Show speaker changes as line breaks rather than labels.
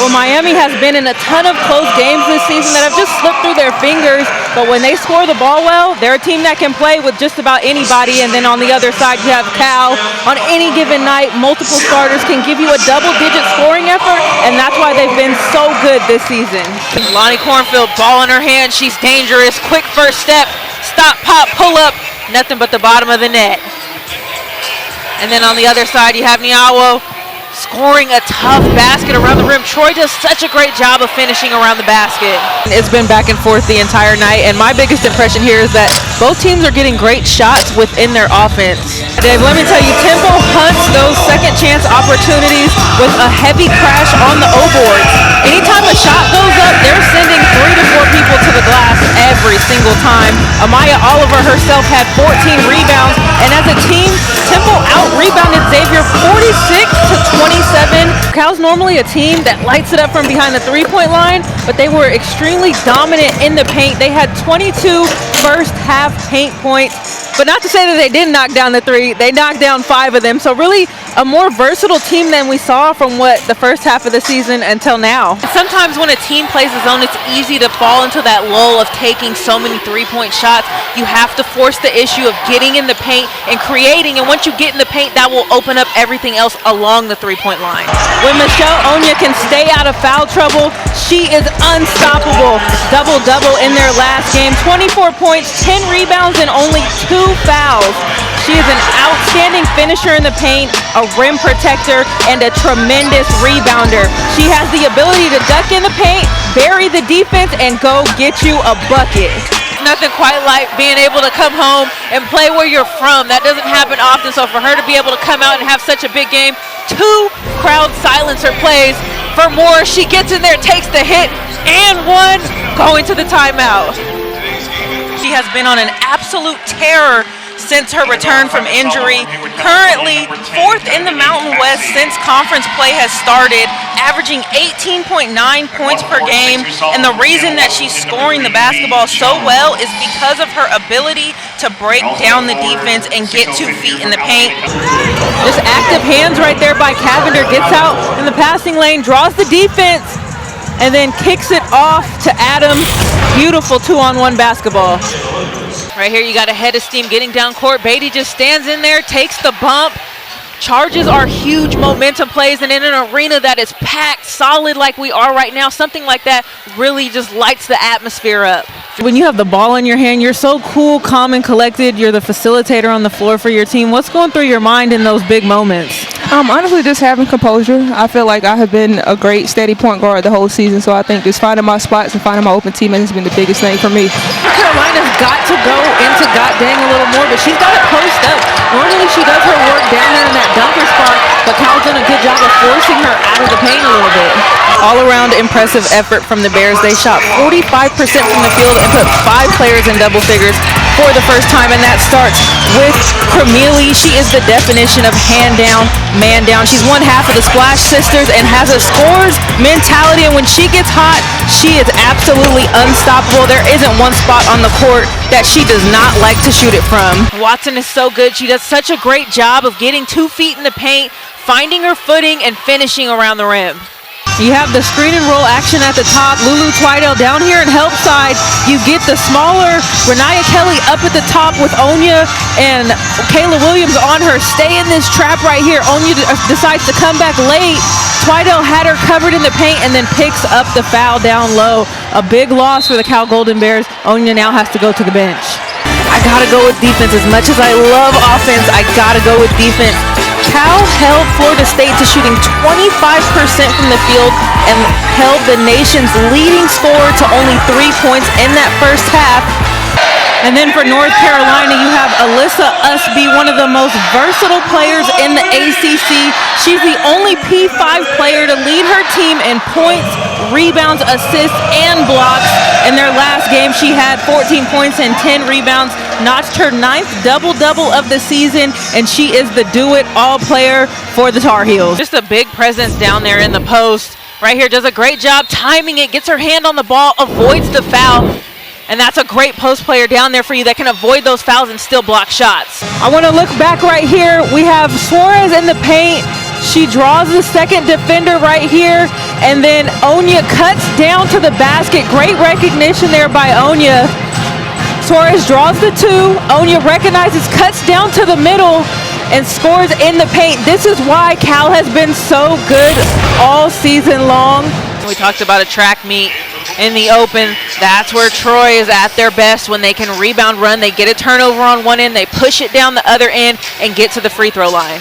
Well, Miami has been in a ton of close games this season that have just slipped through their fingers, but when they score the ball well, they're a team that can play with just about anybody. And then on the other side, you have Cal. On any given night, multiple starters can give you a double-digit scoring effort, and that's why they've been so good this season.
Lonnie Cornfield, ball in her hand. She's dangerous. Quick first step. Stop, pop, pull up. Nothing but the bottom of the net. And then on the other side, you have Niawo scoring a tough basket around the rim. Troy does such a great job of finishing around the basket.
It's been back and forth the entire night, and my biggest impression here is that both teams are getting great shots within their offense. Dave, let me tell you, Temple hunts those second chance opportunities with a heavy crash on the O-boards. Anytime a shot goes up, they're sending 3 to 4 people to the glass every single time. Amaya Oliver herself had 14 rebounds, and as a team, Temple out-rebounded Xavier 46 to 27. Cal's normally a team that lights it up from behind the three-point line, but they were extremely dominant in the paint. They had 22 first half paint points. But not to say that they didn't knock down the three. They knocked down 5 of them. So really a more versatile team than we saw from the first half of the season until now.
Sometimes when a team plays a zone, it's easy to fall into that lull of taking so many three-point shots. You have to force the issue of getting in the paint and creating. And once you get in the paint, that will open up everything else along the three-point line.
When Michelle Onya can stay out of foul trouble, she is unstoppable. Double-double in their last game. 24 points, 10 rebounds, and only 2 fouls. She is an outstanding finisher in the paint, a rim protector, and a tremendous rebounder. She has the ability to duck in the paint, bury the defense, and go get you a bucket.
Nothing quite like being able to come home and play where you're from. That doesn't happen often, so for her to be able to come out and have such a big game, 2 crowd silencer plays for more. She gets in there, takes the hit, and 1 going to the timeout. She has been on an absolute tear since her return from injury. Currently 4th in the Mountain West since conference play has started, averaging 18.9 points per game. And the reason that she's scoring the basketball so well is because of her ability to break down the defense and get 2 feet in the paint.
Just active hands right there by Cavender. Gets out in the passing lane, draws the defense, and then kicks it off to Adams. Beautiful 2-on-1 basketball.
Right here, you got a head of steam getting down court. Beatty just stands in there, takes the bump. Charges are huge momentum plays, and in an arena that is packed solid like we are right now, something like that really just lights the atmosphere up.
When you have the ball in your hand, you're so cool, calm, and collected. You're the facilitator on the floor for your team. What's going through your mind in those big moments?
Honestly, just having composure. I feel like I have been a great steady point guard the whole season, so I think just finding my spots and finding my open teammates has been the biggest thing for me.
Carolina's got to go into goddamn a little more, but she's got to post up. Normally she does her work down there in that dunker spot, but Cal's done a good job of forcing her out of the paint a little bit. All around impressive effort from the Bears. They shot 45% from the field and put 5 players in double figures for the first time, and that starts with Cremili. She is the definition of hand down, man down. She's one half of the Splash Sisters and has a scores mentality, and when she gets hot, she is absolutely unstoppable. There isn't one spot on the court that she does not like to shoot it from.
Watson is so good. She does such a great job of getting 2 feet in the paint, finding her footing, and finishing around the rim.
You have the screen and roll action at the top. Lulu Twidell down here in help side. You get the smaller Renaya Kelly up at the top with Onya and Kayla Williams on her. Stay in this trap right here. Onya decides to come back late. Twidell had her covered in the paint and then picks up the foul down low. A big loss for the Cal Golden Bears. Onya now has to go to the bench. I gotta go with defense. As much as I love offense, I gotta go with defense. Cal held Florida State to shooting 25% from the field and held the nation's leading scorer to only 3 points in that first half. And then for North Carolina, you have Alyssa Usby, one of the most versatile players in the ACC. She's the only P5 player to lead her team in points, rebounds, assists, and blocks. In their last game, she had 14 points and 10 rebounds, notched her 9th double-double of the season, and she is the do-it-all player for the Tar Heels.
Just a big presence down there in the post. Right here, does a great job timing it, gets her hand on the ball, avoids the foul. And that's a great post player down there for you that can avoid those fouls and still block shots.
I want to look back right here. We have Suarez in the paint. She draws the second defender right here, and then Onya cuts down to the basket. Great recognition there by Onya. Torres draws the two. Onya recognizes, cuts down to the middle, and scores in the paint. This is why Cal has been so good all season long.
We talked about a track meet in the open. That's where Troy is at their best, when they can rebound, run, they get a turnover on one end, they push it down the other end and get to the free throw line.